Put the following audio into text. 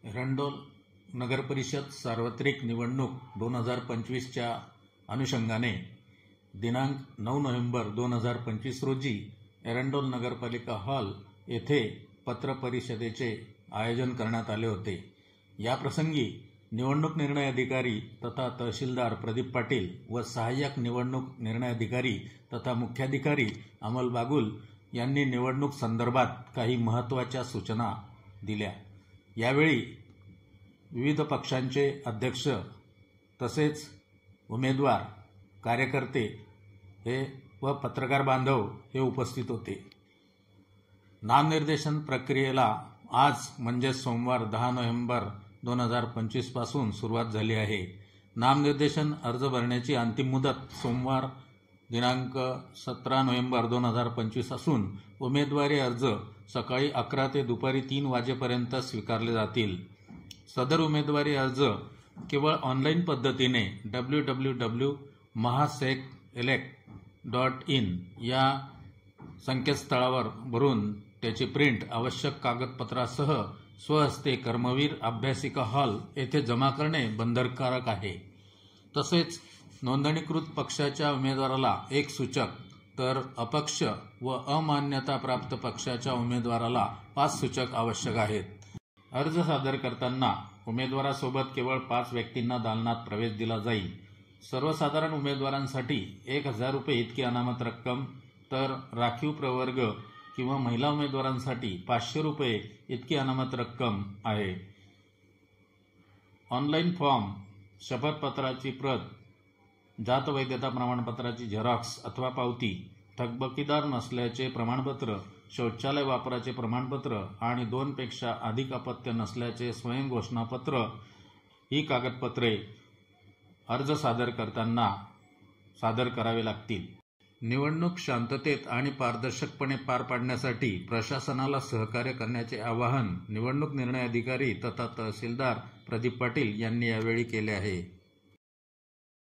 एरंडोल नगरपरिषद सार्वत्रिक निवडणूक 2025च्या अनुषंगाने दिनांक 9 नोव्हेंबर 2025 रोजी एरंडोल नगरपालिका हॉल येथे पत्रपरिषदेचे आयोजन करण्यात आले होते। या प्रसंगी निवडणूक निर्णय अधिकारी तथा तहसीलदार प्रदीप पाटील व सहाय्यक निवडणूक निर्णय अधिकारी तथा मुख्याधिकारी अमल बागुल यांनी निवडणूक संदर्भात काही महत्त्वाच्या सूचना दिल्या। यावेळी विविध पक्षांचे अध्यक्ष तसेच उमेदवार, कार्यकर्ते व पत्रकार बांधव हे उपस्थित होते। नामनिर्देशन प्रक्रियेला आज म्हणजे सोमवार 10 नोव्हेंबर 2025 पासून सुरुवात झाली आहे। नामनिर्देशन अर्ज भरण्याची अंतिम मुदत सोमवार दिनांक 17 नोव्हेंबर 2025 असून उमेदवारी अर्ज सकाळी 11 ते दुपारी 3 वाजेपर्यंत स्वीकारले जातील। सदर उमेदवारी अर्ज केवळ ऑनलाईन पद्धतीने www.mahasekelect.in या संकेतस्थळावर भरून त्याची प्रिंट आवश्यक कागदपत्रासह स्वहस्ते कर्मवीर अभ्यासिका हॉल येथे जमा करणे बंधनकारक आहे। तसेच नोंदणीकृत पक्षाच्या उमेदवाराला एक सूचक तर अपक्ष व अमान्यता प्राप्त पक्षाच्या उमेदवाराला 5 सूचक आवश्यक आहेत। अर्ज सादर करताना उमेदवारासोबत केवळ 5 व्यक्तींना दालनात प्रवेश दिला जाईल। सर्वसाधारण उमेदवारांसाठी 1000 रुपये इतकी अनामत रक्कम तर राखीव प्रवर्ग किंवा महिला उमेदवारांसाठी 500 रुपये इतकी अनामत रक्कम आहे। ऑनलाईन फॉर्म, शपथपत्राची प्रत, जात वैधता प्रमाणपत्राची झेरॉक्स अथवा पावती, थकबाकीदार नसल्याचे प्रमाणपत्र, शौचालय वापराचे प्रमाणपत्र आणि 2 पेक्षा अधिक अपत्य नसल्याचे स्वयं घोषणापत्र ही कागदपत्रे अर्ज सादर करताना सादर करावे लागतील। निवडणूक शांततेत आणि पारदर्शकपणे पार पाडण्यासाठी प्रशासनाला सहकार्य करण्याचे आवाहन निवडणूक निर्णय अधिकारी तथा तहसीलदार प्रदीप पाटील यांनी यावेळी केले आहे।